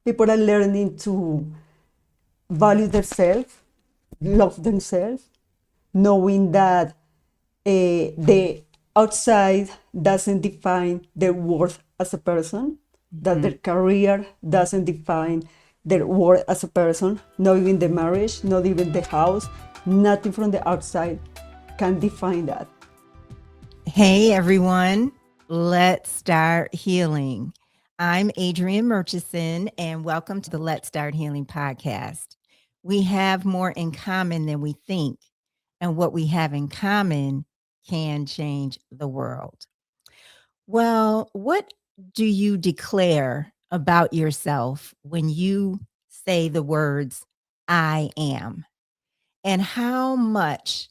People are learning to value themselves, love themselves, knowing that the outside doesn't define their worth as a person, that their career doesn't define their worth as a person, not even the marriage, not even the house, nothing from the outside can define that. Hey everyone, let's start healing. I'm Adrienne Murchison, and welcome to the Let's Start Healing podcast. We have more in common than we think, and what we have in common can change the world. Well, what do you declare about yourself when you say the words, I am? And how much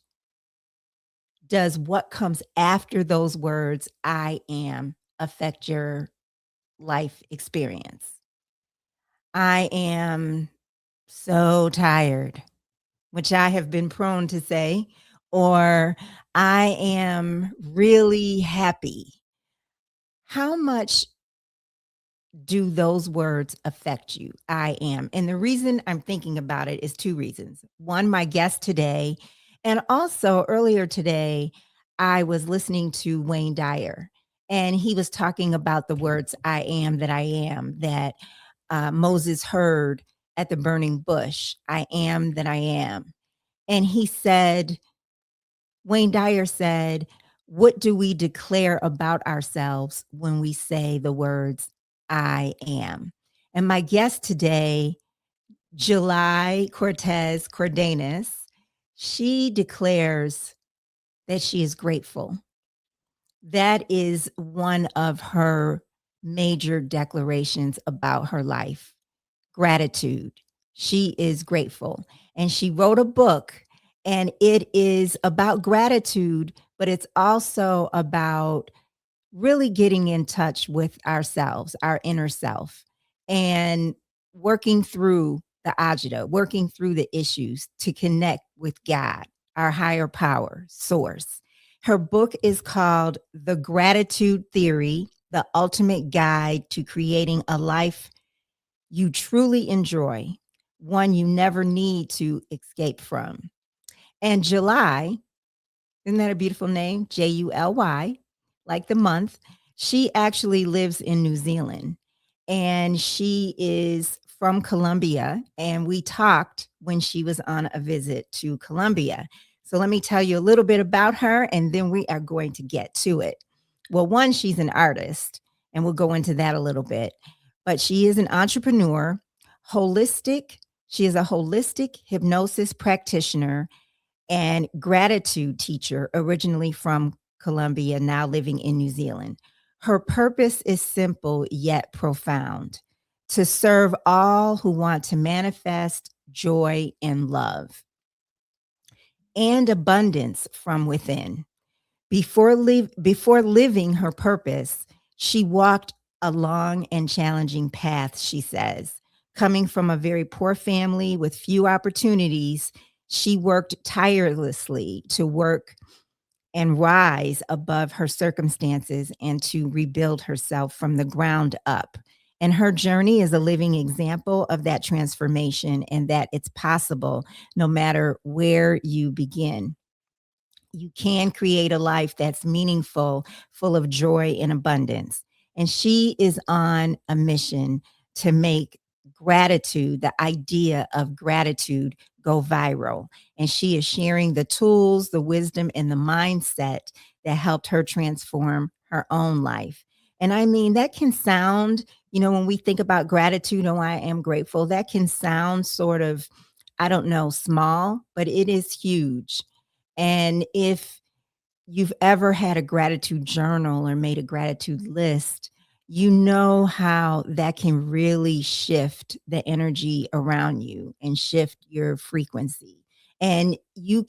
does what comes after those words, I am, affect your life experience? I am so tired, which I have been prone to say, or I am really happy. How much do those words affect you? I am. And the reason I'm thinking about it is two reasons. One, my guest today, and also earlier today, I was listening to Wayne Dyer, and he was talking about the words I am that Moses heard at the burning bush. I am that I am. And he said, Wayne Dyer said, what do we declare about ourselves when we say the words, I am? And my guest today, July Cortes Cardenas, she declares that she is grateful. That is one of her major declarations about her life. Gratitude. She is grateful. And she wrote a book, and it is about gratitude, but it's also about really getting in touch with ourselves, our inner self, and working through the agita, working through the issues to connect with God, our higher power, source. Her book is called The Gratitude Theory, The Ultimate Guide to Creating a Life You Truly Enjoy, one you never need to escape from. And July, isn't that a beautiful name? July, like the month. She actually lives in New Zealand, and she is from Colombia. And we talked when she was on a visit to Colombia. So let me tell you a little bit about her, and then we are going to get to it. Well, one, she's an artist, and we'll go into that a little bit. But she is an entrepreneur, holistic. She is a holistic hypnosis practitioner and gratitude teacher, originally from Colombia, now living in New Zealand. Her purpose is simple yet profound: to serve all who want to manifest joy and love and abundance from within. Before living her purpose, she walked a long and challenging path, she says. Coming from a very poor family with few opportunities, she worked tirelessly to work and rise above her circumstances and to rebuild herself from the ground up. And her journey is a living example of that transformation, and that it's possible no matter where you begin. You can create a life that's meaningful, full of joy and abundance. And she is on a mission to make gratitude, the idea of gratitude, go viral. And she is sharing the tools, the wisdom, and the mindset that helped her transform her own life. And I mean, that can sound, when we think about gratitude, oh, I am grateful, that can sound sort of, I don't know, small, but it is huge. And if you've ever had a gratitude journal or made a gratitude list, you know how that can really shift the energy around you and shift your frequency. And you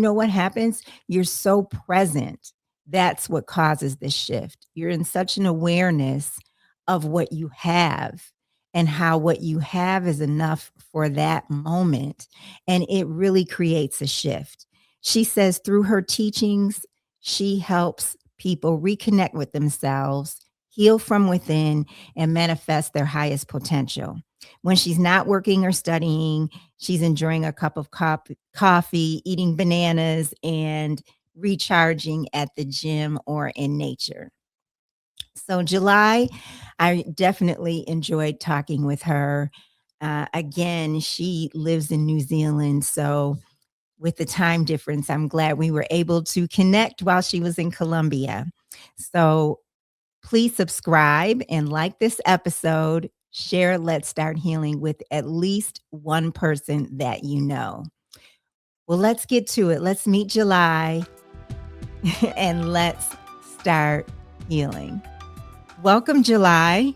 know what happens? You're so present. That's what causes this shift. You're in such an awareness of what you have and how what you have is enough for that moment. And it really creates a shift. She says through her teachings, she helps people reconnect with themselves, heal from within, and manifest their highest potential. When she's not working or studying, she's enjoying a cup of coffee, eating bananas, and recharging at the gym or in nature. So, July, I definitely enjoyed talking with her. Again, she lives in New Zealand. So, with the time difference, I'm glad we were able to connect while she was in Colombia. So, please subscribe and like this episode. Share Let's Start Healing with at least one person that you know. Well, let's get to it. Let's meet July and let's start healing. Welcome, July.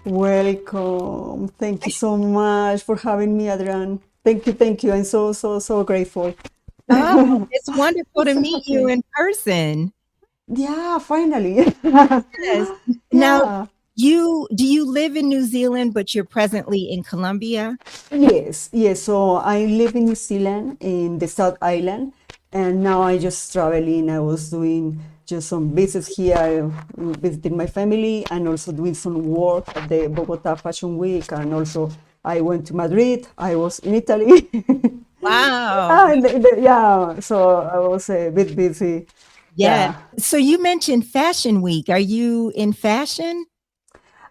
Welcome. Thank you so much for having me, Adrian. Thank you, thank you. I'm so, so, so grateful. Oh, it's wonderful to It's meet you okay. in person. Yeah, finally. Yes. Now, Yeah. do you live in New Zealand, but you're presently in Colombia? Yes, yes. So I live in New Zealand in the South Island, and now I just traveling. I was doing just some visits here, visiting my family, and also doing some work at the Bogota Fashion Week. And also, I went to Madrid. I was in Italy. Wow. Yeah, yeah. So I was a bit busy. Yeah. Yeah. So you mentioned Fashion Week. Are you in fashion?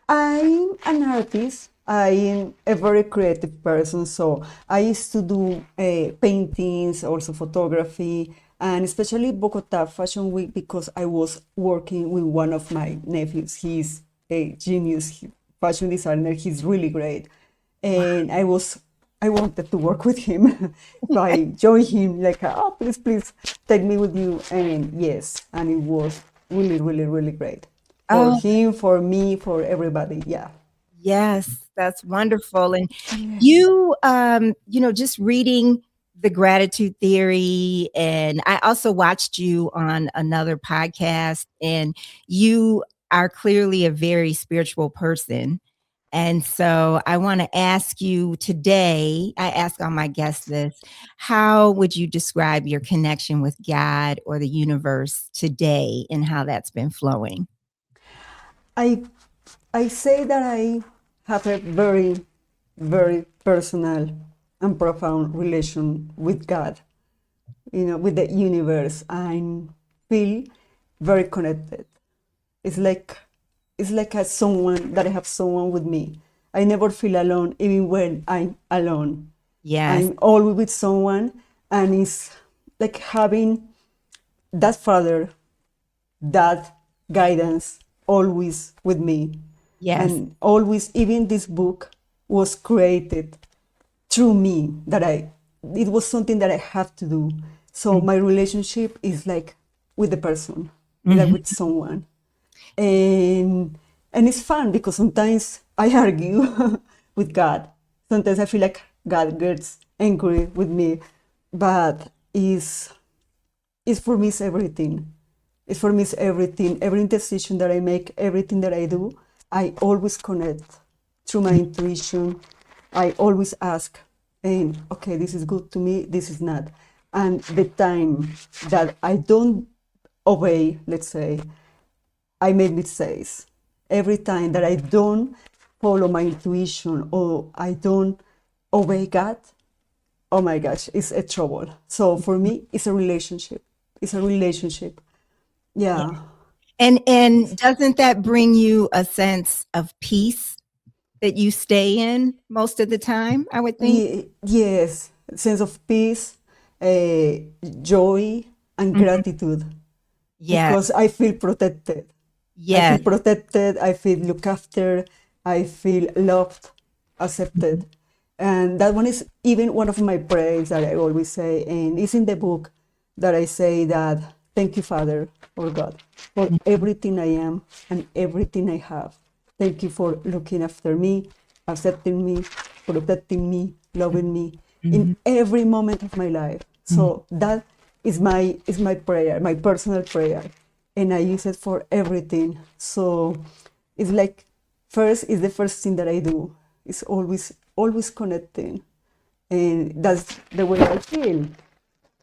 I'm an artist. I'm a very creative person, so I used to do paintings, also photography, and especially Bogota Fashion Week because I was working with one of my nephews. He's a genius fashion designer. He's really great, Wow. and I wanted to work with him. So I joined him like, oh, please, please take me with you, and yes, and it was really, really, really great for Oh, him, for me, for everybody. Yeah. yes, that's wonderful. And Yes. just reading the gratitude theory, and I also watched you on another podcast, and you are clearly a very spiritual person. And so I want to ask you today, I ask all my guests this, how would you describe your connection with God or the universe today and how that's been flowing? I I say that I have a very, very personal and profound relation with God, with the universe. I feel very connected. It's like someone that I have someone with me. I never feel alone, even when I'm alone. Yes, I'm always with someone, and it's like having that father, that guidance always with me. yes. And always, even this book was created through me, it was something that I have to do. So my relationship is like with the person, like Mhm. with someone. And it's fun because sometimes I argue with God. Sometimes I feel like God gets angry with me, but it's for me, it's everything. It's for me, it's everything. Every decision that I make, everything that I do, I always connect through my intuition. I always ask, and okay, this is good to me, this is not. And the time that I don't obey, let's say, I make mistakes. Every time that I don't follow my intuition or I don't obey God, oh my gosh, it's a trouble. So for me, it's a relationship. It's a relationship. Yeah. And doesn't that bring you a sense of peace that you stay in most of the time, I would think? Yes. Sense of peace, uh, joy, and Mhm. gratitude Yeah. because I feel protected. I feel Yes. protected. I feel looked after. I feel loved, accepted. And that one is even one of my prayers that I always say. And it's in the book that I say that thank you, Father, or God, for everything I am and everything I have. Thank you for looking after me, accepting me, protecting me, loving me in Mhm. every moment of my life. Mhm. So that is my prayer, my personal prayer, and I use it for everything. So it's like first is the first thing that I do. It's always connecting, and that's the way I feel.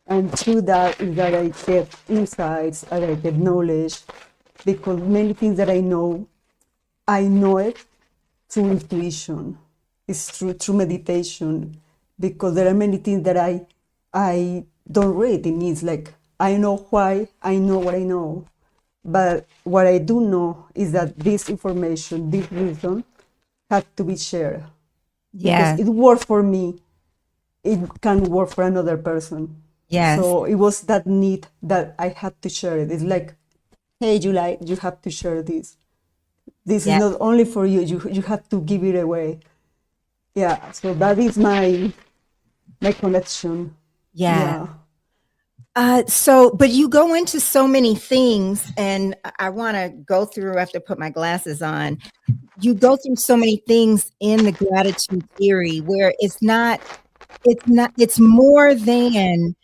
And through that is that I get insights, and I get knowledge, because many things that I know it through intuition. It's through meditation, because there are many things that I don't read. It means like I know why I know what I know, but what I do know is that this information, this wisdom, had to be shared because Yeah. it worked for me. It can work for another person. Yes. So it was that need that I had to share it. It's like, hey, July, you have to share this. This is Yeah. not only for you. You have to give it away. Yeah. So that is my connection. Yeah. Yeah. But you go into so many things, and I want to go through. I have to put my glasses on. You go through so many things in the gratitude theory where it's more than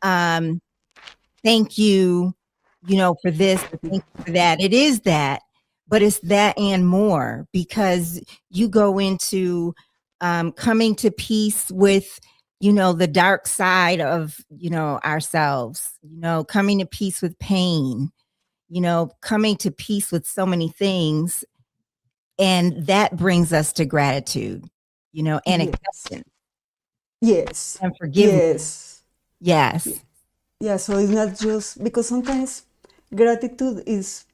um, thank you, for this, or thank you for that. It is that, but it's that and more, because you go into coming to peace with, the dark side of, ourselves, coming to peace with pain, coming to peace with so many things. And that brings us to gratitude, and Yes. acceptance Yes. and forgiveness. Yes. Yes. Yeah. So it's not just because sometimes gratitude is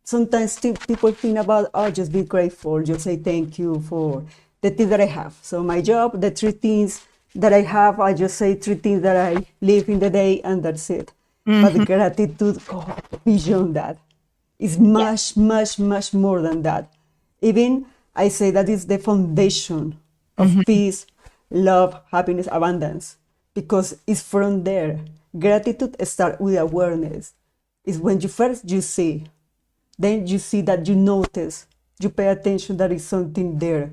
sometimes people think about, oh, just be grateful, just say thank you for the things that I have. So my job, the three things that I have, I just say three things that I live in the day, and that's it. But the Hmm. gratitude goes beyond that. It's Yeah. much, much, much more than that. Even I say that is the foundation of Hmm. peace, love, happiness, abundance, because it's from there. Gratitude starts with awareness. It's when you see, then you see that you notice, you pay attention that is something there.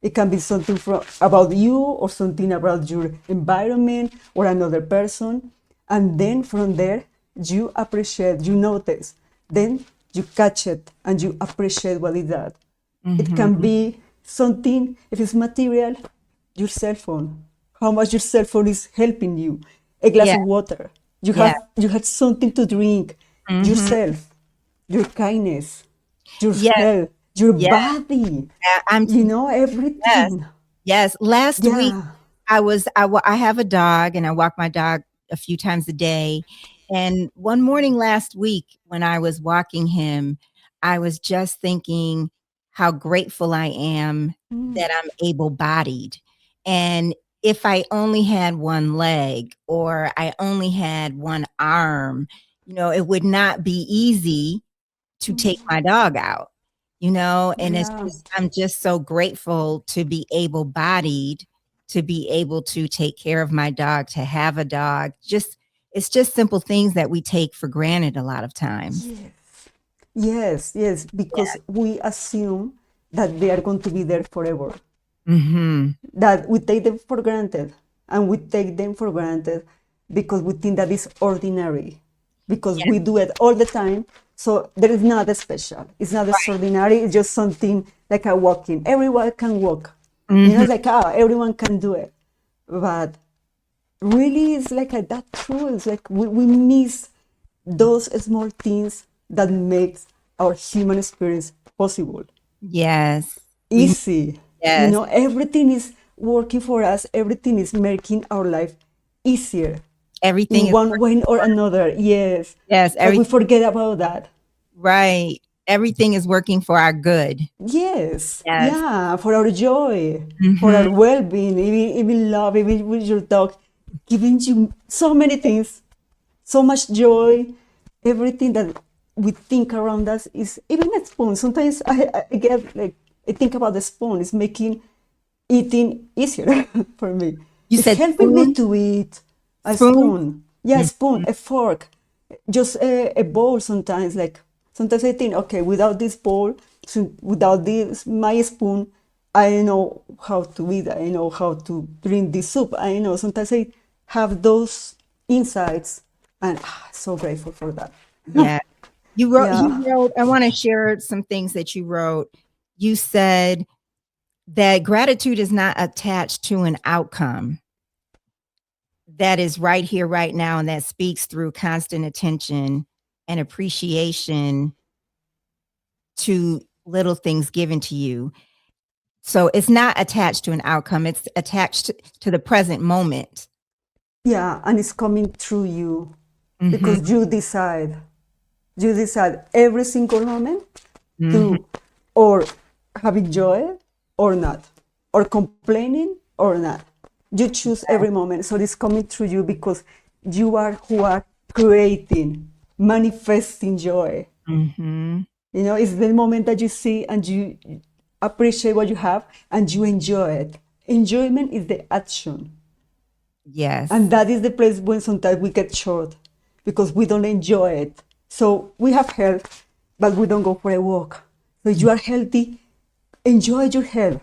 It can be something about you, or something about your environment or another person. And then from there, you appreciate, you notice. Then you catch it and you appreciate what is that. It can Hmm. be something, if it's material, your cell phone. How much your cell phone is helping you. A glass Yeah. of water. Yeah. You had something to drink. Hmm. Yourself, your kindness, your Yes. health, your Yeah. body, I'm Yes. everything. Yes. Last week Yeah. I have a dog, and I walk my dog a few times a day. And one morning last week when I was walking him, I was just thinking how grateful I am that I'm able-bodied. And if I only had one leg, or I only had one arm, it would not be easy to take my dog out, and Yeah. I'm just so grateful to be able-bodied, to be able to take care of my dog, to have a dog. It's just simple things that we take for granted a lot of times. Yes. Yes, yes, because we assume that they are going to be there forever. Mhm. That we take them for granted, and we take them for granted because we think that is ordinary, because Yeah. we do it all the time. So there is not a special, it's not extraordinary, it's just something like a walking. Everyone can walk, Mhm. it's like, ah, everyone can do it. But really it's like that true. It's like we miss those small things that makes our human experience possible, Yes. We easy. Yes. Everything is working for us, everything is making our life easier Everything in is one working. way or another. Yes. Yes, But we everything. forget about that. Right. Everything is working for our good. Yes. Yes. Yeah. For our joy, for Mhm. our well being, even love, even with your dog, giving you so many things, so much joy. Everything that we think around us is even a spoon. Sometimes I get like, I think about the spoon, it's making eating easier for me. You It's said helping me spoon? to eat a Spoon? spoon. Yeah, a spoon, Mhm. a fork, just a bowl sometimes. Like sometimes I think, okay, without this bowl, so without this, my spoon, I know how to eat, I know how to drink this soup. I know sometimes I have those insights, and so grateful for that. Yeah. Yeah. You wrote, I want to share some things that you wrote. You said that gratitude is not attached to an outcome, that is right here, right now, and that speaks through constant attention and appreciation to little things given to you. So it's not attached to an outcome, it's attached to the present moment. Yeah, and it's coming through you Mhm, because you decide. You decide every single moment mhm. to or having joy or not, or complaining or not. You choose every moment. So it's coming through you because you are who are creating, manifesting joy. Mhm. You know, it's the moment that you see and you appreciate what you have and you enjoy it. Enjoyment is the action. And Yes. that is the place when sometimes we get short because we don't enjoy it. So we have health, but we don't go for a walk. So if you are healthy, enjoy your health.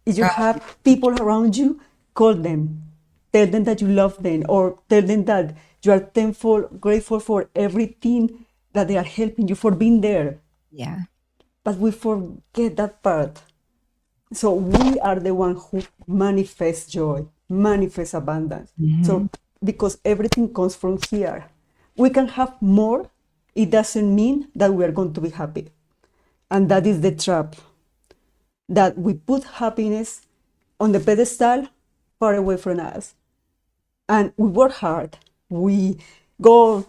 If you Oh, have people around you, call them. Tell them that you love them or tell them that you are thankful, grateful for everything that they are helping you for being there. yeah. But we forget that part. So we are the one who manifest joy, manifest abundance. Mhm. So because everything comes from here, we can have more. It doesn't mean that we are going to be happy, and that is the trap. That we put happiness on the pedestal far away from us, and we work hard. We go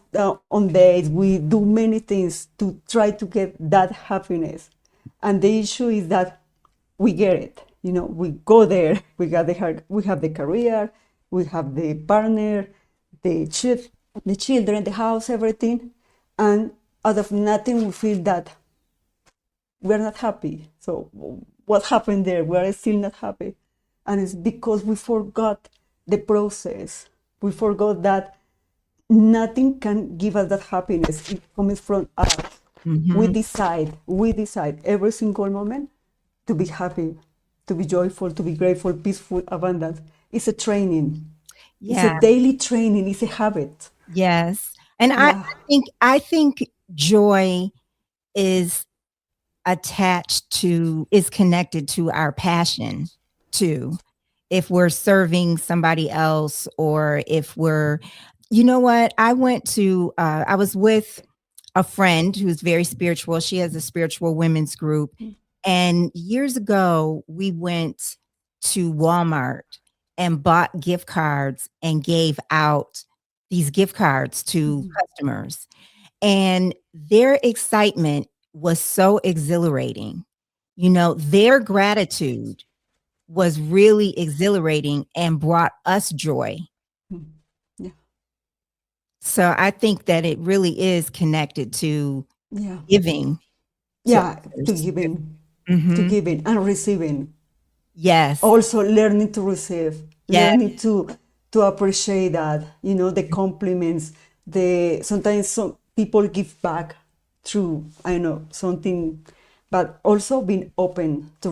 on dates. We do many things to try to get that happiness, and the issue is that we get it. You know, we go there. We have the career. We have the partner, the children, the house, everything, and out of nothing we feel that we're not happy. So what happened there? We are still not happy. And it's because we forgot the process. We forgot that nothing can give us that happiness. It comes from us. Mhm. We decide every single moment to be happy, to be joyful, to be grateful, peaceful, abundant. It's a training. It's a Yeah. daily training. It's a habit. Yes. And I Yeah. think joy is is connected to our passion too. If we're serving somebody else or if we're you know what? I was with a friend who's very spiritual. She has a spiritual women's group. And years ago, we went to Walmart and bought gift cards and gave out these gift cards to customers. And their excitement was so exhilarating. You know, their gratitude was really exhilarating and brought us joy. Yeah. So I think that it really is connected to Yeah. giving to Yeah. others. To Mhm. giving and receiving. Yes. Also learning to receive, Yes. learning to appreciate that, you know, the compliments, the sometimes some people give back through, I know, something, but also being open to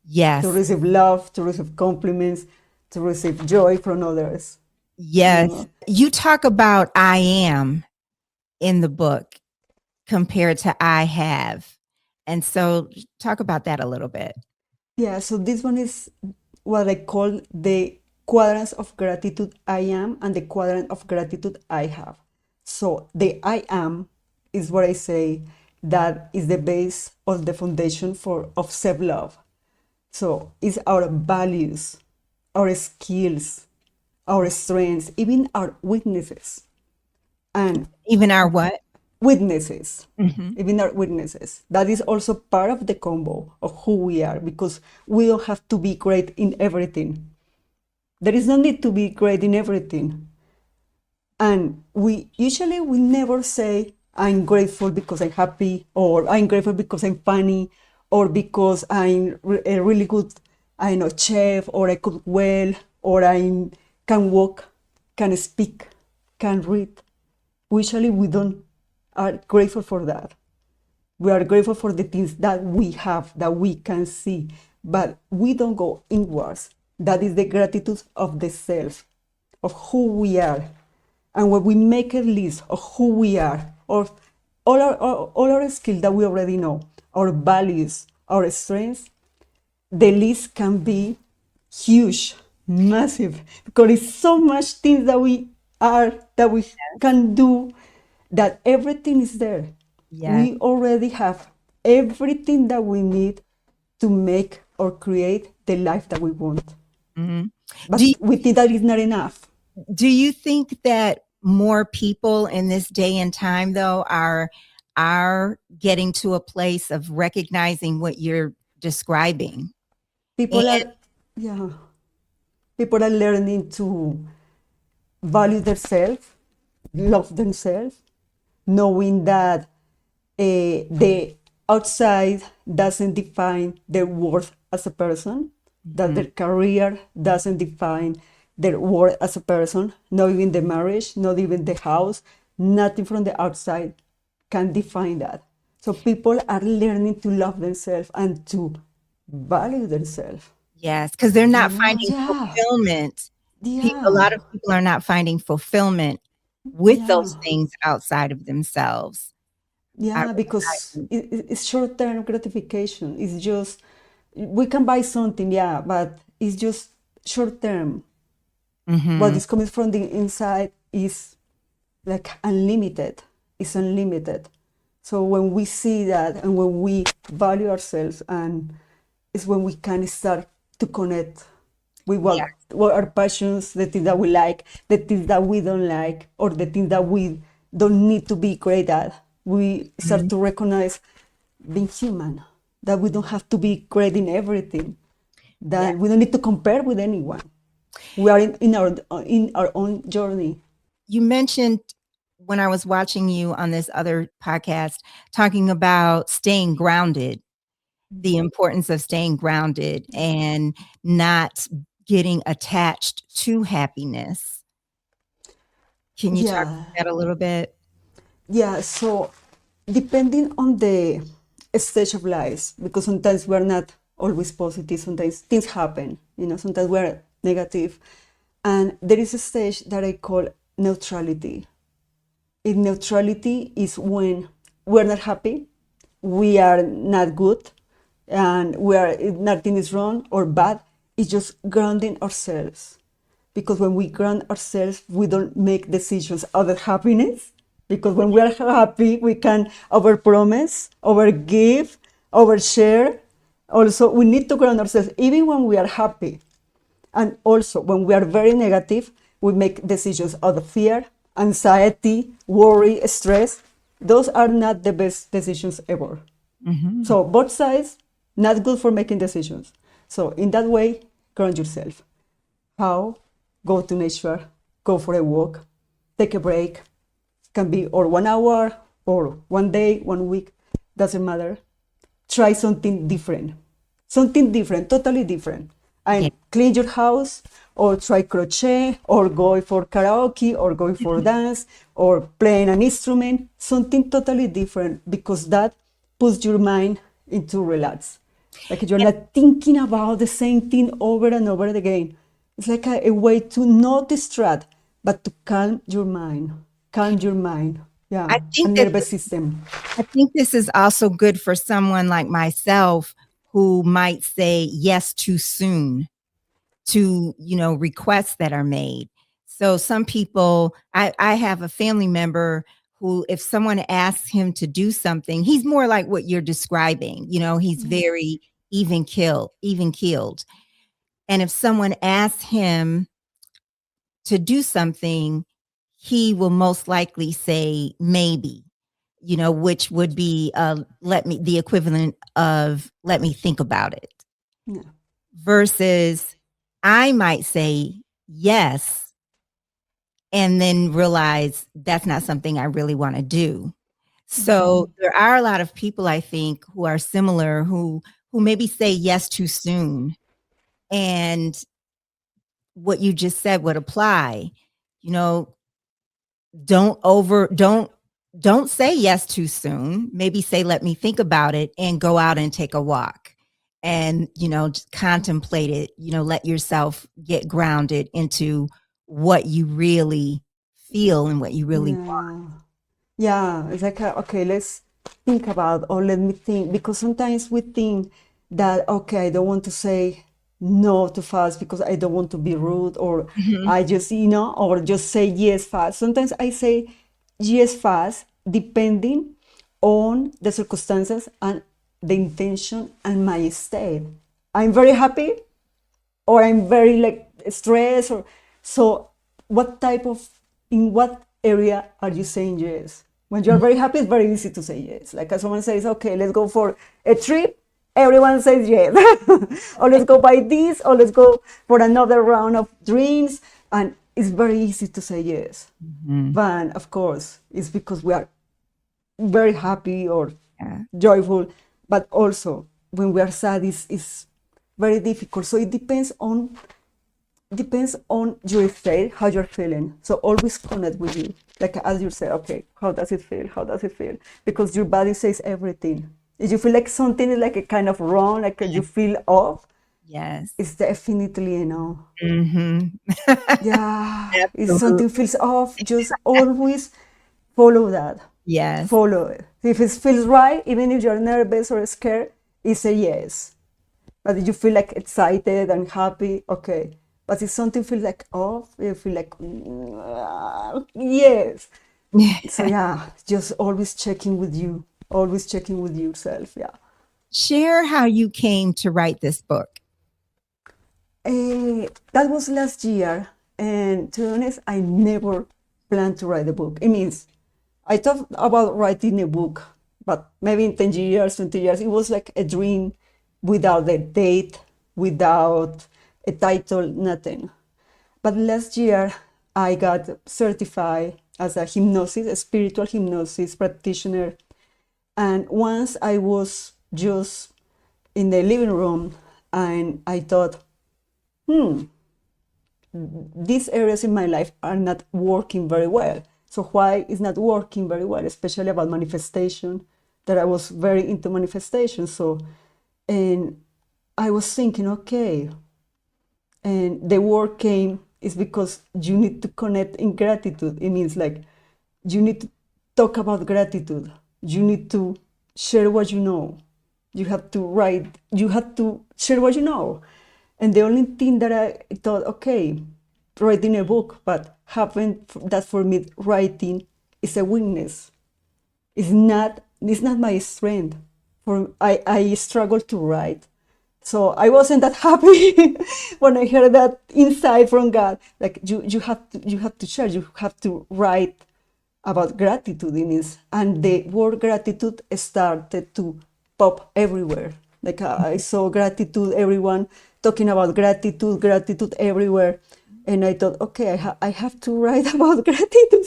Yes. receive love, to receive compliments, to receive joy from others, you Yes. know. You talk about I am in the book compared to I have. And so talk about that a little bit. Yeah, so this one is what I call the quadrants of gratitude I am and the quadrant of gratitude I have. So the I am is what I say that is the base of the foundation for of self-love. So it's our values, our skills, our strengths, even our weaknesses. And Even our what? witnesses, Mhm. even our witnesses. That is also part of the combo of who we are because we don't have to be great in everything. There is no need to be great in everything. And we never say, I'm grateful because I'm happy, or I'm grateful because I'm funny, or because I'm a really good, I know, chef, or I cook well, or I can walk, can speak, can read. Usually we don't are grateful for that. We are grateful for the things that we have, that we can see, but we don't go inwards. That is the gratitude of the self, of who we are. And when we make a list of who we are, of all our skills that we already know, our values, our strengths, the list can be huge, massive, because it's so much things that we are, that we can do, that everything is there. Yes. We already have. everything that we need to make or create the life that we want. Mhm. Do But we think that is not enough. do you think that more people in this day and time though are getting to a place of recognizing what you're describing? And People are, yeah, people are learning to value themselves, love themselves, knowing that the outside doesn't define their worth as a person, that Mhm. their career doesn't define their worth as a person, not even the marriage, not even the house, nothing from the outside can define that. So people are learning to love themselves and to value themselves. Yes, because they're not finding Yeah, fulfillment. A yeah, lot of people are not finding fulfillment with yeah. those things outside of themselves. I Yeah, because it's short-term gratification. It's just we can buy something, yeah, but it's just short-term. What Mhm. is coming from the inside is like unlimited. It's unlimited. So when we see that and when we value ourselves, and it's when we can start to connect with Yeah. what our passions, the things that we like, the things that we don't like, or the things that we don't need to be great at. We start Mhm. to recognize being human, that we don't have to be great in everything, Yeah. that we don't need to compare with anyone. We are in our own journey. You mentioned when I was watching you on this other podcast talking about staying grounded, the importance of staying grounded and not getting attached to happiness. Can you talk Yeah, about that a little bit? yeah. So depending on the stage of life, because sometimes we're not always positive, sometimes things happen, sometimes we're negative. And there is a stage that I call neutrality. In neutrality is when we're not happy, we are not good, and we are nothing is wrong or bad. It's just grounding ourselves, because when we ground ourselves, we don't make decisions out of happiness. Because when we are happy, we can overpromise, overgive, overshare. Also, we need to ground ourselves even when we are happy. And also, when we are very negative, we make decisions out of fear, anxiety, worry, stress. Those are not the best decisions ever. Mhm. So, both sides, not good for making decisions. So, in that way, ground yourself. How? Go to nature, go for a walk, take a break. Can be or 1 hour or one day, 1 week, doesn't matter. Try something different, totally different. Yeah. And clean your house, or try crochet, or go for karaoke, or go for dance, or playing an instrument, something totally different, because that puts your mind into relax. Like you're not thinking about the same thing over and over again. It's like a way to not distract, but to calm your mind. Calm your mind. I Yeah, think and that nervous system. I think this is also good for someone like myself who might say yes too soon to, requests that are made. So some people, I have a family member who, if someone asks him to do something, he's more like what you're describing. He's Yeah. very even keeled. And if someone asks him to do something, he will most likely say maybe, which would be the equivalent of let me think about it, Yeah. versus I might say yes and then realize that's not something I really want to do. So there are a lot of people I think who are similar who maybe say yes too soon, and what you just said would apply. You know, don't say yes too soon. Maybe say let me think about it and go out and take a walk and just contemplate it. Let yourself get grounded into what you really feel and what you really want. Yeah. Yeah, it's like, okay, let's think about, or let me think, because sometimes we think that, okay, I don't want to say no too fast because I don't want to be rude, or Mhm. I just, or just say yes fast. Sometimes I say yes fast, depending on the circumstances and the intention and my state. I'm very happy, or I'm very like stressed, or so. What type of, in what area are you saying yes? When you're very happy, it's very easy to say yes. Like as someone says, okay, let's go for a trip, everyone says yes. Or let's go buy this, or let's go for another round of drinks. And it's very easy to say yes. But of course, it's because we are very happy or Yeah. joyful. But also, when we are sad, it's very difficult. So it depends on your state, how you're feeling. So always connect with you. Like as you say, okay, how does it feel? How does it feel? Because your body says everything. If you feel like something is like a kind of wrong, like you feel off, Yes. it's definitely a no. Mm-hmm. Yeah, if Absolutely. something feels off, just always follow that. Yes. Follow it. If it feels right, even if you're nervous or scared, it's a yes. But if you feel like excited and happy, okay. But if something feels like off, you feel like yes. So yeah, just always checking with you, always checking with yourself. Yeah. Share how you came to write this book. That was last year, and to be honest, I never planned to write a book. It means I thought about writing a book, but maybe in 10 years, 20 years, it was like a dream without a date, without a title, nothing. But last year, I got certified as a hypnosis, a spiritual hypnosis practitioner. And once I was just in the living room and I thought, these areas in my life are not working very well. So why is not working very well, especially about manifestation, that I was very into manifestation. So, and I was thinking, okay, and the word came is because you need to connect in gratitude. It means like you need to talk about gratitude. You need to share what you know. You have to write, you have to share what you know. And the only thing that I thought, okay, writing a book, but happened that for me, writing is a weakness. It's not my strength. I struggle to write. So I wasn't that happy when I heard that insight from God. Like you have to share, you have to write about gratitude in it. And the word gratitude started to pop everywhere. Like I saw gratitude, everyone talking about gratitude, gratitude everywhere. And I thought, okay, I have to write about gratitude.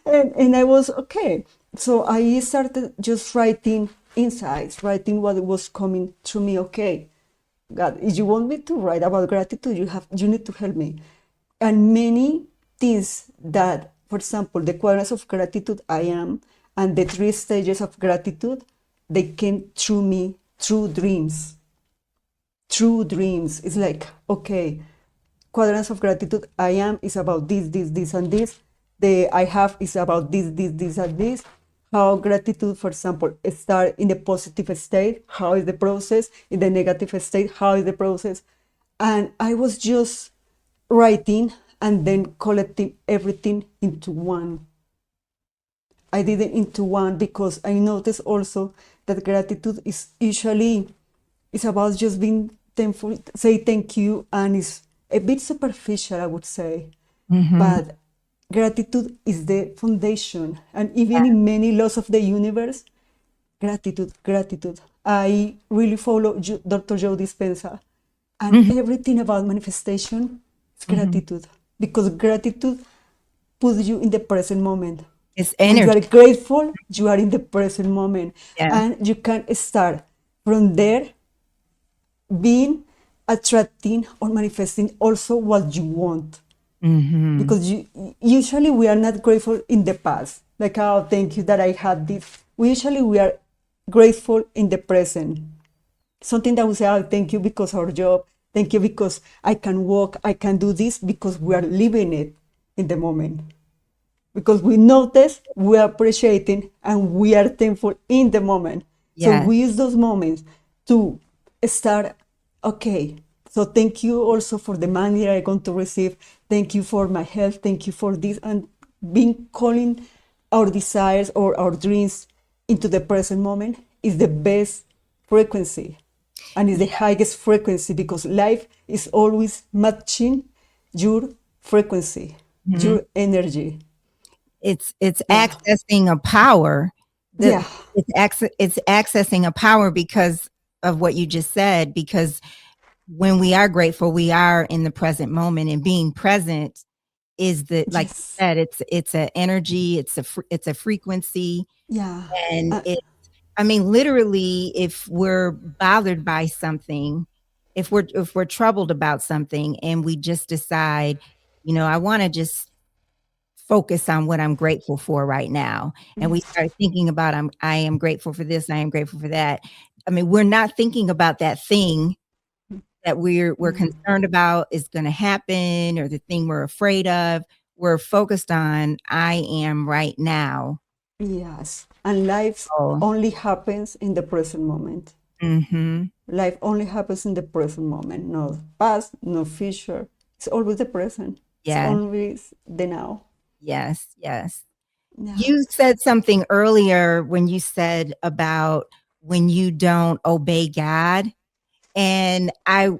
And I was okay. So I started just writing insights, writing what was coming to me. Okay, God, if you want me to write about gratitude, you need to help me. And many things that, for example, the quadrants of gratitude I am and the 3 stages of gratitude, they came through me through dreams. Through dreams. It's like, okay, quadrants of gratitude I am is about this, and this. The I have is about this, and this. How gratitude, for example, start in the positive state, how is the process? In the negative state, how is the process? And I was just writing and then collecting everything into one. I did it into one because I noticed also that gratitude is usually it's about just being thankful, say thank you, and it's a bit superficial, I would say. Mm-hmm. But gratitude is the foundation, and even in many laws of the universe, gratitude, gratitude. I really follow Dr. Joe Dispenza, and Mm-hmm. everything about manifestation is Mm-hmm. gratitude because gratitude puts you in the present moment. It's When you are energy. grateful, you are in the present moment, Yeah. and you can start from there being attracting or manifesting also what you want, Mm-hmm. because usually we are not grateful in the past, like, oh, thank you that I had this. We are grateful in the present, something that we say, oh, thank you because our job, thank you because I can walk, I can do this, because we are living it in the moment, because we notice, we are appreciating, and we are thankful in the moment. So Yes. we use those moments to start, okay, so thank you also for the money that I'm going to receive. Thank you for my health. Thank you for this. And being calling our desires or our dreams into the present moment is the best frequency, and it's the highest frequency because life is always matching your frequency, Mhm. your energy. It's Yeah, accessing a power that yeah, it's accessing a power because of what you just said, because when we are grateful, we are in the present moment, and being present is the, like you yes, said, it's a energy, it's a frequency, yeah, and uh, it, I mean, literally, if we're bothered by something, if we're troubled about something, and we just decide, I want to just focus on what I'm grateful for right now, and we yes, start thinking about I am grateful for this, I am grateful for that. I mean, we're not thinking about that thing that we're yeah, concerned about is going to happen, or the thing we're afraid of. We're focused on I am right now. yes. And life Oh, only happens in the present moment. mm-hmm. Life only happens in the present moment, no past, no future. It's always the present. It's Yes, always the now. yes, yes. Yeah. You said something earlier when you said about when you don't obey God. And I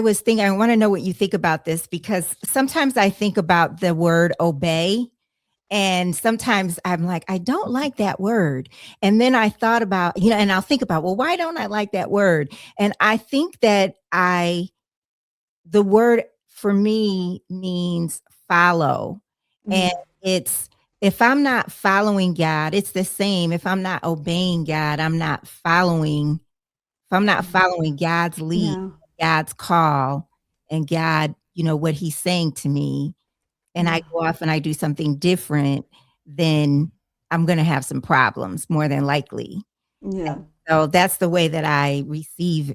was thinking, I want to know what you think about this, because sometimes I think about the word obey, and sometimes I'm like, I don't like that word. And then I thought about, and I'll think about, well, why don't I like that word? And I think that the word for me means follow. And Yeah. it's, if I'm not following God, it's the same. If I'm not obeying God, if I'm not following God's lead, Yeah. God's call, and God, what he's saying to me, and I Yeah. go off and I do something different, then I'm going to have some problems more than likely. Yeah. So that's the way that I receive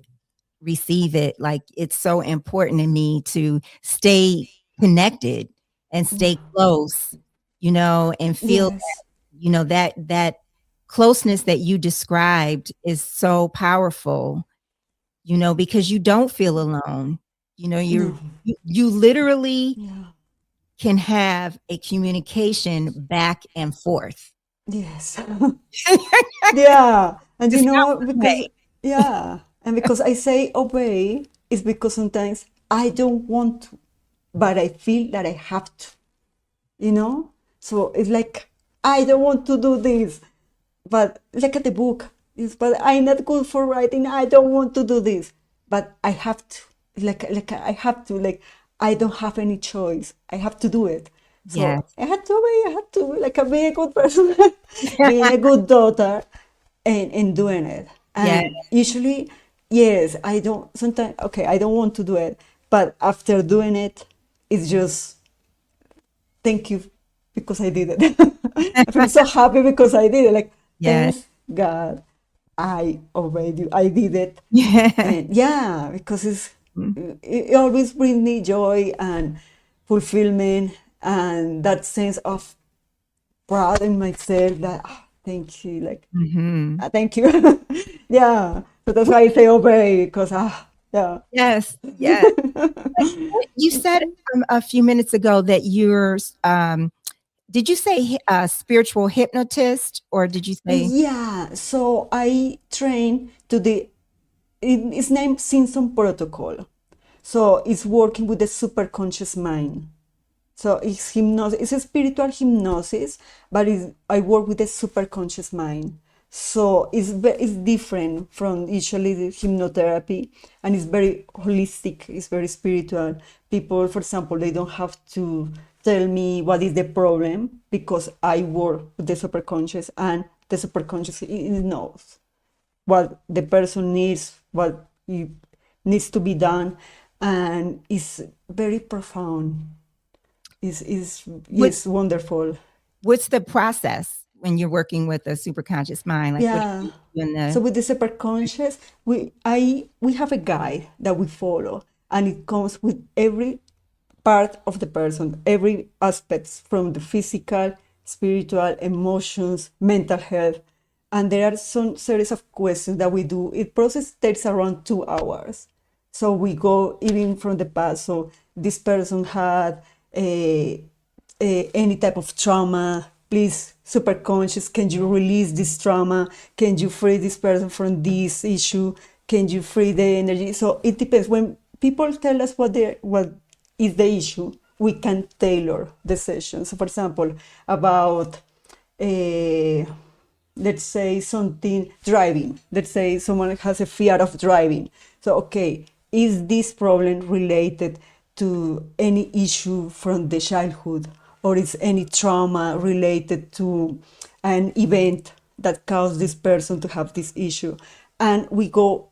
it. Like, it's so important to me to stay connected and Yeah. stay close, and feel Yes. that closeness that you described is so powerful, because you don't feel alone. No. You literally Yeah. can have a communication back and forth. Yes. Yeah. And you It's know not what? one Because, way. yeah. And because I say obey, is because sometimes I don't want to, but I feel that I have to, you know? So it's like, I don't want to do this, but look at the book. It's, but I'm not good for writing. I don't want to do this, but I have to. Like I have to. Like I don't have any choice. I have to do it. So Yes. I had to be. I had to like be a good person, being a good daughter, and doing it. Yeah. And usually, yes, I don't. Sometimes, okay, I don't want to do it, but after doing it, it's just thank you because I did it. I feel so happy because I did it. Like, Yes. thanks God, I obeyed you. I did it. Yeah. And yeah, because it always brings me joy and fulfillment and that sense of proud in myself that thank you, like Mhm. thank you. Yeah. So that's why I say obey because yeah. Yes. Yes. You said a few minutes ago that did you say spiritual hypnotist, or did you say? Yeah, so I train to it's named Simpson Protocol. So it's working with the superconscious mind. So it's hypnosis, it's a spiritual hypnosis, but I work with the superconscious mind. So it's different from usually the hypnotherapy, and it's very holistic, it's very spiritual. People, for example, they don't have to tell me what is the problem because I work with the superconscious, and the superconscious it knows what the person needs, what needs to be done, and it's very profound. Is what yes, wonderful. what's the process when you're working with a super conscious mind? Like, what do Yeah. you do in So the? with the superconscious, we have a guide that we follow, and it comes with every part of the person, every aspects from the physical, spiritual, emotions, mental health. And there are some series of questions that we do. It process takes around 2 hours. So we go even from the past. So this person had a any type of trauma, please, super conscious, can you release this trauma? Can you free this person from this issue? Can you free the energy? So it depends. When people tell us what is the issue, we can tailor the session. So, for example, about let's say something driving. Let's say someone has a fear of driving. So, okay, is this problem related to any issue from the childhood, or is any trauma related to an event that caused this person to have this issue? And we go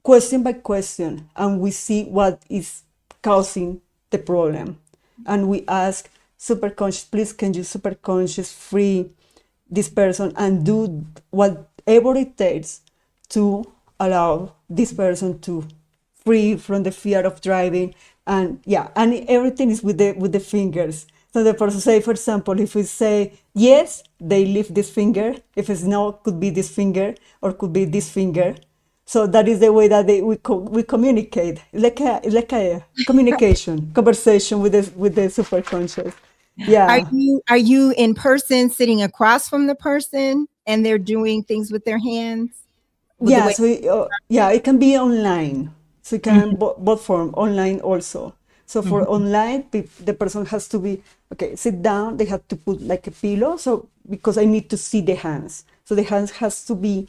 question by question and we see what is causing the problem. And we ask superconscious, please, can you superconscious free this person and do whatever it takes to allow this person to free from the fear of driving. And yeah, and everything is with the fingers. So the person say, for example, if we say yes, they lift this finger. If it's no, could be this finger or could be this finger. So that is the way that we communicate. It's like a communication, conversation with the superconscious. Yeah. Are you in person sitting across from the person and they're doing things with their hands? With the Yeah, way so yeah, it can be online. So it can Mhm, both form online also. So for mhm. online, the person has to be okay. Sit down. They have to put like a pillow. So because I need to see the hands, so the hands has to be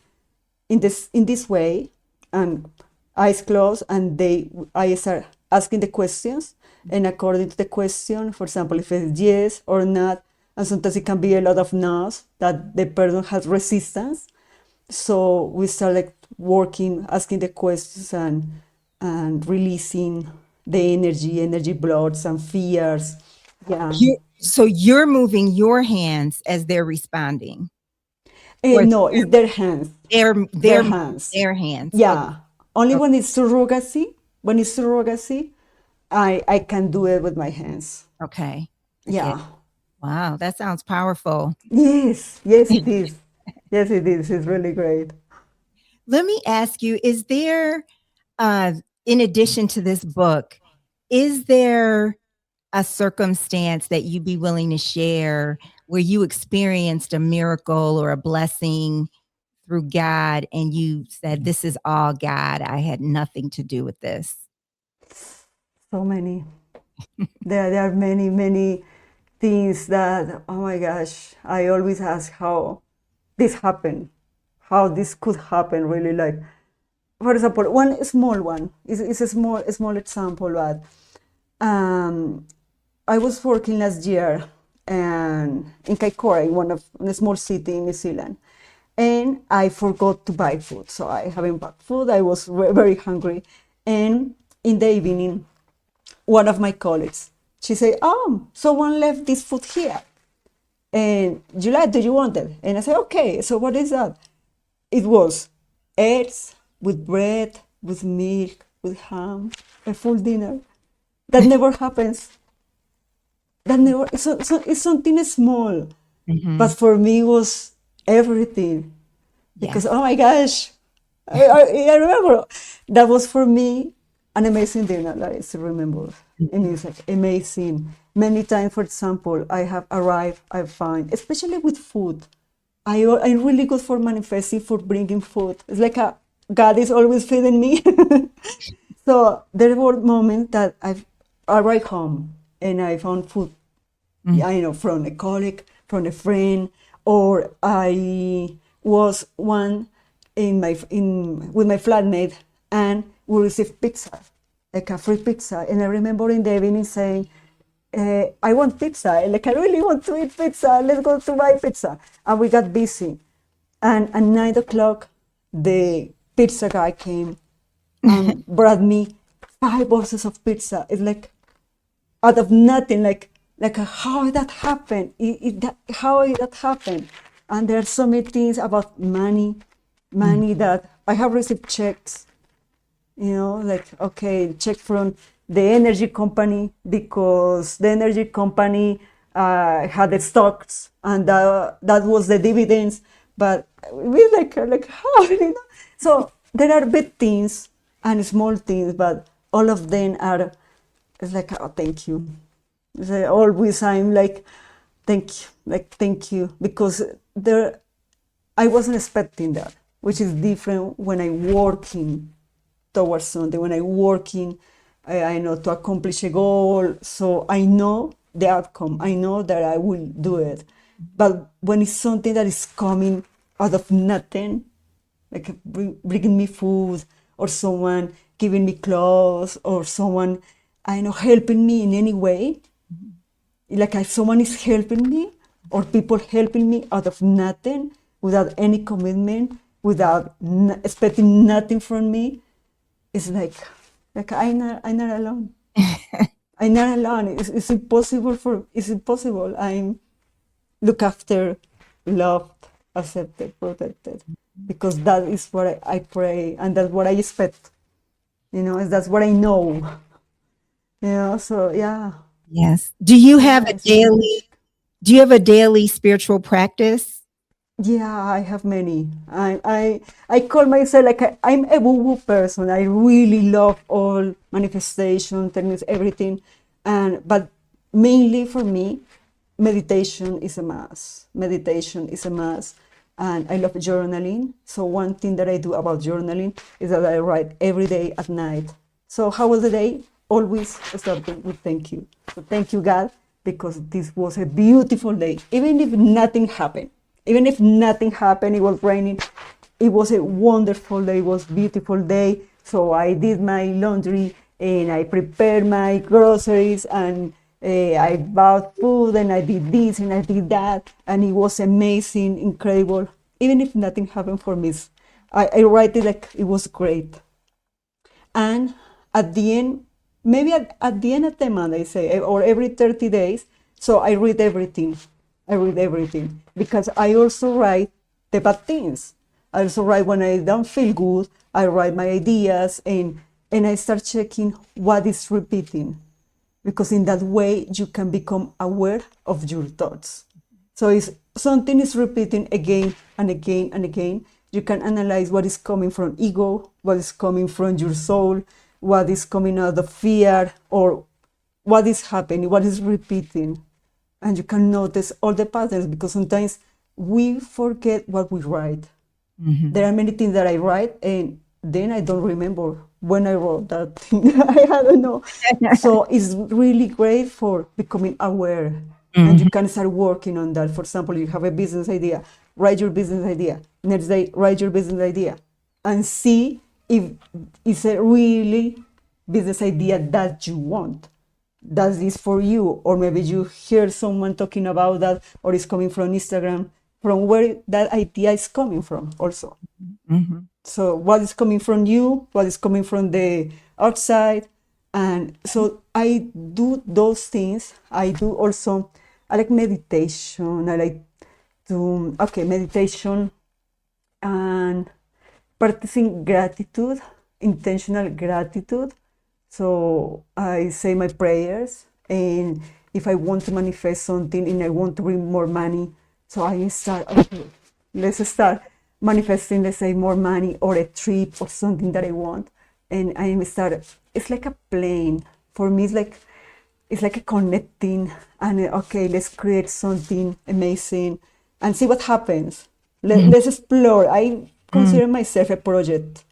in this way, and eyes closed, and I start asking the questions, and according to the question, for example, if it's yes or not, and sometimes it can be a lot of no's that the person has resistance. So we start like working, asking the questions, and releasing the energy blocks and fears. Yeah. So you're moving your hands as they're responding, or No, it's their hands. Their they're moving hands. their hands. Okay. Yeah. Only Okay. when it's surrogacy. When it's surrogacy, I can do it with my hands. Okay. I get. Yeah. Wow, that sounds powerful. Yes. Yes, it is. Yes, it is. It's really great. Let me ask you, is there, uh, in addition to this book, is there a circumstance that you'd be willing to share where you experienced a miracle or a blessing through God and you said, this is all God, I had nothing to do with this? So many. There are many, many things that, oh my gosh, I always ask how this happened, how this could happen, really. Like, for example, one small one is a small example, but um, I was working last year and in Kaikoura, in a small city in New Zealand, and I forgot to buy food. So I haven't bought food. I was very hungry, and in the evening, one of my colleagues, she said, "Oh, someone left this food here, and July, do you want it?" And I said, "Okay." So what is that? It was eggs with bread, with milk, with ham, a full dinner. That never happens. That never. It's something small, but Mhm. for me it was everything, because Yes. oh my gosh, I remember that was for me an amazing dinner that I still remember. And it's like amazing. Many times, for example, I have arrived, I find, especially with food, I'm really good for manifesting, for bringing food. It's like God is always feeding me. So there were moments that I've arrived home and I found food, Mm. I know, from a colleague, from a friend, or I was one in with my flatmate, and we received pizza, like a free pizza. And I remember in the evening saying, I want pizza. Like, I really want to eat pizza. Let's go to buy pizza. And we got busy. And at 9 o'clock, the pizza guy came and brought me 5 boxes of pizza. It's like out of nothing, like how that happened, how that happened. And there are so many things about Mm. money that I have received checks, like, okay, check from the energy company, because the energy company had the stocks, and that was the dividends. But we like how, so there are big things and small things, but all of them are, it's like, oh, thank you. Always I'm like, Thank you. Like, thank you. Because there, I wasn't expecting that, which is different when I'm working towards something, when I'm working, I know to accomplish a goal. So I know the outcome. I know that I will do it. But when it's something that is coming out of nothing, like bringing me food, or someone giving me clothes, or someone, I know, helping me in any way, like if someone is helping me, or people helping me out of nothing, without any commitment, without expecting nothing from me, it's like I'm not alone. I'm not alone. It's impossible for it's impossible. I'm look after, loved, accepted, protected, because that is what I pray, and that's what I expect. That's what I know. So yeah, Yes. Do you have yeah, a it's daily magic. do you have a daily spiritual practice? Yeah, I have many. I call myself like I'm a woo-woo person. I really love all manifestation techniques, everything, and but mainly for me, meditation is a must. Meditation is a must, and I love journaling. So one thing that I do about journaling is that I write every day at night. So how was the day? Always starting with thank you. So thank you, God, because this was a beautiful day, even if nothing happened. Even if nothing happened, it was raining. It was a wonderful day. It was a beautiful day. So I did my laundry and I prepared my groceries, and I bought food and I did this and I did that, and it was amazing, incredible. Even if nothing happened for me, I write it like it was great. And at the end, maybe at the end of the month, I say, or every 30 days, so I read everything. I read everything because I also write the bad things. I also write when I don't feel good. I write my ideas, and I start checking what is repeating, because in that way you can become aware of your thoughts. So if something is repeating again and again and again, you can analyze what is coming from ego, what is coming from your soul, what is coming out of fear, or what is happening, what is repeating. And you can notice all the patterns, because sometimes we forget what we write. There are many things that I write and then I don't remember when I wrote that thing. I don't know. So it's really great for becoming aware, and you Mhm. can start working on that. For example, you have a business idea, write your business idea. Next day, write your business idea and see if it's a really business idea that you want, that is for you, or maybe you hear someone talking about that, or it's coming from Instagram, from where that idea is coming from also. Mhm. So what is coming from you, what is coming from the outside. And so I do those things. I do also, I like meditation. I like to, okay, meditation, and practicing gratitude, intentional gratitude. So I say my prayers, and if I want to manifest something and I want to bring more money, so I start, okay, let's start manifesting, let's say, more money or a trip or something that I want. And I start, it's like a plane. For me, it's like a connecting, and okay, let's create something amazing and see what happens. Mhm. Let's explore. I Mm. consider myself a project.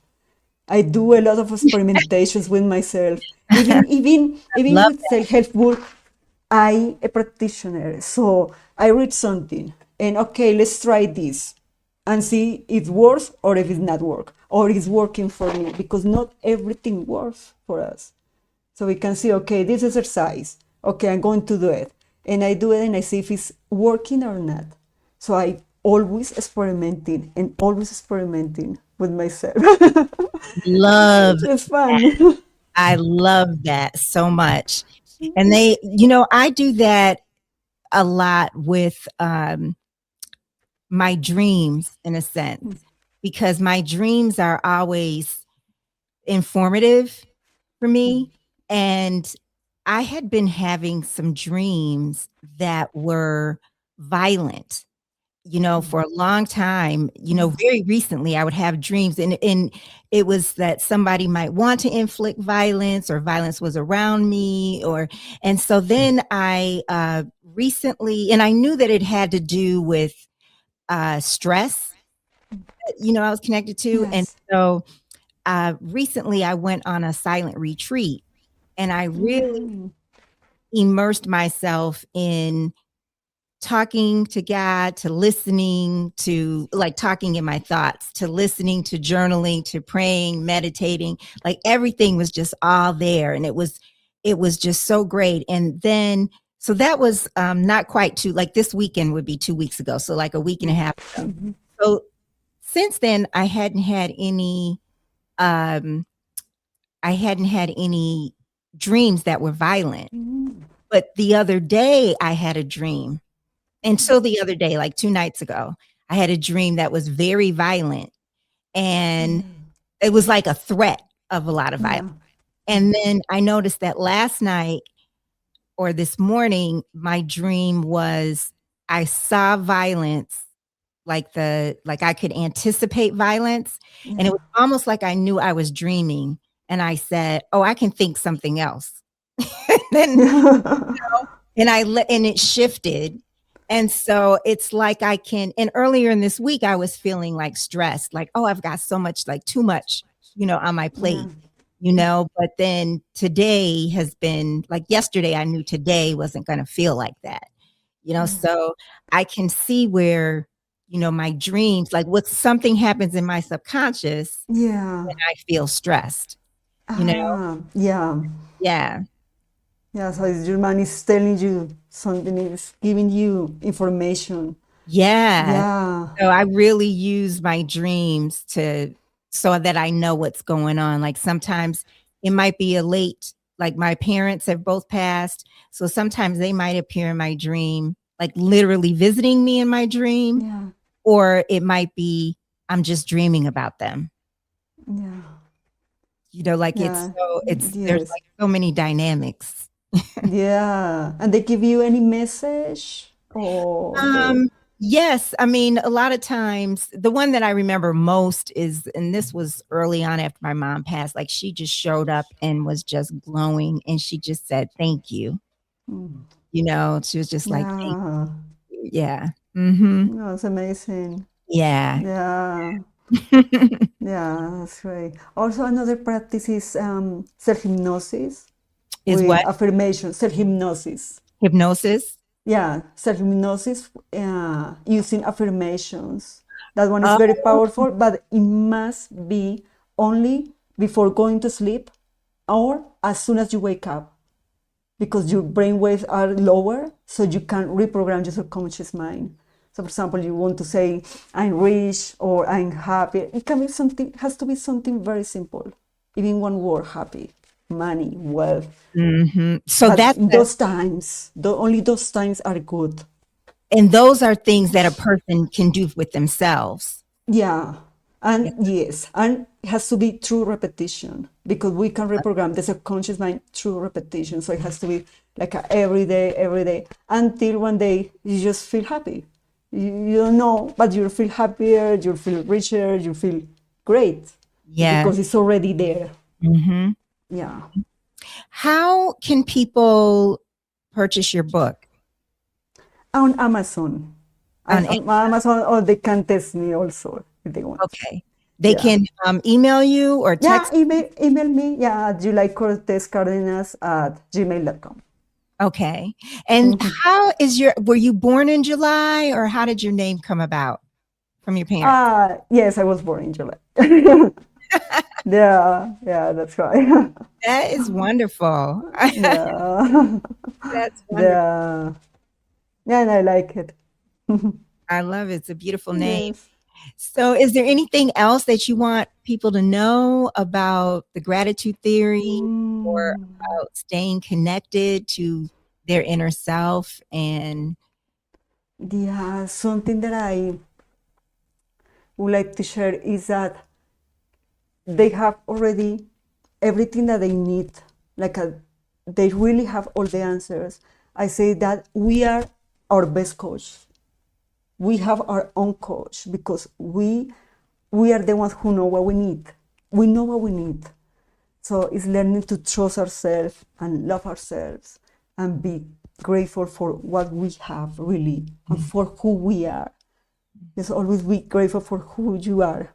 I do a lot of experimentations with myself. Even Love with self-help work, I a practitioner. So I read something and okay, let's try this and see if it works or if it's not work or it's working for me, because not everything works for us. So we can see, okay, this exercise, okay, I'm going to do it. And I do it and I see if it's working or not. So I always experimenting and always experimenting with myself. love It's that. fun. I love that so much. And I do that a lot with my dreams in a sense, because my dreams are always informative for me. And I had been having some dreams that were violent. for a long time, very recently, I would have dreams, and it was that somebody might want to inflict violence, or violence was around me, and so then I recently, and I knew that it had to do with stress, I was connected to, and Yes. so recently I went on a silent retreat, and I really Mm. immersed myself in talking to God, to listening to, like, talking in my thoughts, to listening, to journaling, to praying, meditating, like everything was just all there. And it was just so great. And then, so that was not quite like this weekend would be 2 weeks ago. So like a week and a half ago. Mhm. So since then um, I hadn't had any dreams that were violent. Mm. But the other day I had a dream. And so the other day, like 2 nights ago, I had a dream that was very violent, and Mm. it was like a threat of a lot of violence. Yeah. And then I noticed that last night, or this morning, my dream was I saw violence, like I could anticipate violence, and it Yeah. was almost like I knew I was dreaming, and I said, "Oh, I can think something else." And then and it shifted. And so it's like I can, and earlier in this week, I was feeling like stressed, like, oh, I've got so much, like too much, on my Yeah. plate, but then today has been like yesterday, I knew today wasn't going to feel like that, Yeah. so I can see where, my dreams, like what something happens in my subconscious Yeah. when I feel stressed, you know? Ah, yeah. Yeah. Yeah. So your mind is telling you something, is giving you information. Yeah. Yeah. So I really use my dreams so that I know what's going on. Like sometimes it might be like my parents have both passed. So sometimes they might appear in my dream, like literally visiting me in my dream, Yeah. or it might be I'm just dreaming about them. Yeah. Like Yeah. there's Yes. like so many dynamics. Yeah. And they give you any message or they. Um, yes. I mean, a lot of times the one that I remember most is, and this was early on after my mom passed, like she just showed up and was just glowing, and she just said, "Thank you." Mm. She was just like, "Thank Yeah. you." Yeah. Mm-hmm. No, it's amazing. Yeah. Yeah. Yeah, that's great. Also, another practice is self-hypnosis Is with what? affirmation, self-hypnosis. Hypnosis? Yeah, self-hypnosis using affirmations. That one is very Oh, powerful, but it must be only before going to sleep or as soon as you wake up, because your brain waves are lower, so you can reprogram your subconscious mind. So, for example, you want to say, "I'm rich" or "I'm happy." It can be something, has to be something very simple, even one word: happy, money, wealth. hmm. So But that's those times, only those times are good. and those are things that a person can do with themselves. Yeah. Yeah. And yes, and it has to be through repetition, because we can reprogram the subconscious mind through repetition. So it has to be like every day, until one day you just feel happy. You don't know, but you feel happier, you feel richer, you feel great Yeah. because it's already there. Hmm. Yeah. How can people purchase your book? On Amazon. On On Amazon, or they can test me also if they want. Okay. They Yeah. can email you or Yeah, text. email me, yeah, at July Cortes Cardenas at gmail.com. Okay. And were you born in July, or how did your name come about from your parents? Yes, I was born in July. Yeah, yeah, that's right. That is wonderful. Yeah, That's wonderful. yeah, yeah, and I like it. I love it. It's a beautiful name. Yes. So, is there anything else that you want people to know about the gratitude theory, or Mm, about staying connected to their inner self? And yeah, something that I would like to share is that they have already everything that they need. Like they really have all the answers. I say that we are our best coach. we have our own coach because we are the ones who know what we need. We know what we need. So it's learning to trust ourselves and love ourselves and be grateful for what we have really and for who we are. Just always be grateful for who you are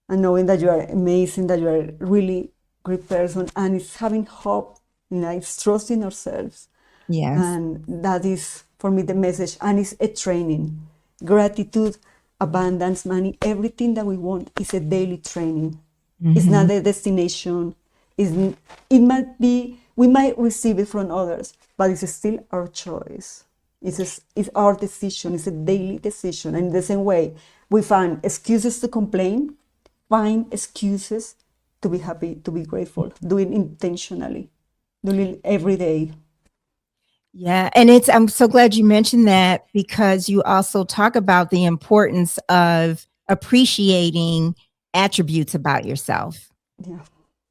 and knowing that you are amazing, that you are a really great person, and it's having hope, it's trusting ourselves. Yes. And that is for me the message, and it's a training. Gratitude, abundance, money, everything that we want is a daily training. It's not a destination. It might be, we might receive it from others, but it's still our choice. It's our decision. It's a daily decision. And in the same way, we find excuses to complain, find excuses to be happy, to be grateful, do it intentionally, do it every day. Yeah. And I'm so glad you mentioned that, because you also talk about the importance of appreciating attributes about yourself. Yeah.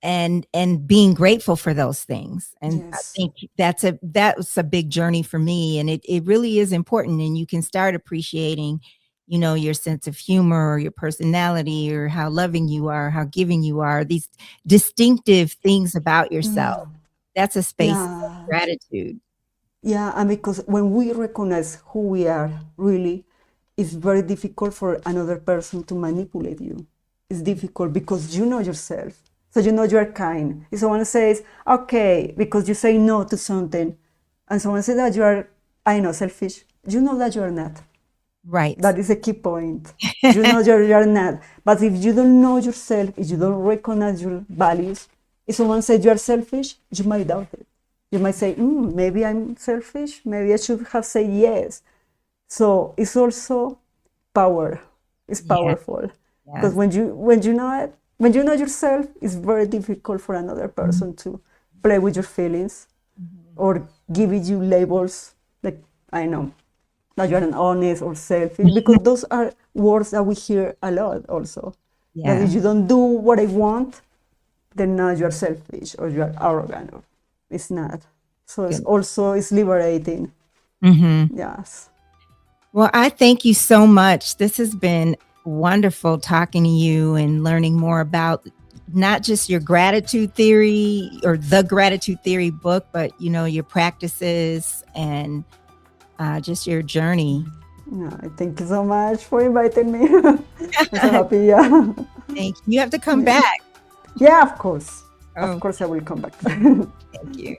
And being grateful for those things. And Yes. I think that was a big journey for me. And it really is important. And you can start appreciating, your sense of humor or your personality or how loving you are, how giving you are, these distinctive things about yourself. That's a space of gratitude. Yeah, and because when we recognize who we are, really, it's very difficult for another person to manipulate you. It's difficult because you know yourself. So you know you're kind. If someone says, okay, because you say no to something, and someone says that you are, selfish, you know that you are not. Right. That is a key point. You know you're not. But if you don't know yourself, if you don't recognize your values, if someone says you are selfish, you might doubt it. You might say, maybe I'm selfish. Maybe I should have said yes. So it's also power. It's powerful. Because when you know it, when you know yourself, it's very difficult for another person to play with your feelings or give you labels like, I know, that you're an honest or selfish, because those are words that we hear a lot also. Yeah. That if you don't do what I want, then now you're selfish or you're arrogant. Or it's not. So it's liberating. Yes. Well, I thank you so much. This has been wonderful talking to you and learning more about not just your gratitude theory or the gratitude theory book, but your practices and just your journey. Yeah, thank you so much for inviting me. I'm so happy. Yeah. Thank you. You have to come back. Yeah, of course. Oh. Of course, I will come back. Thank you.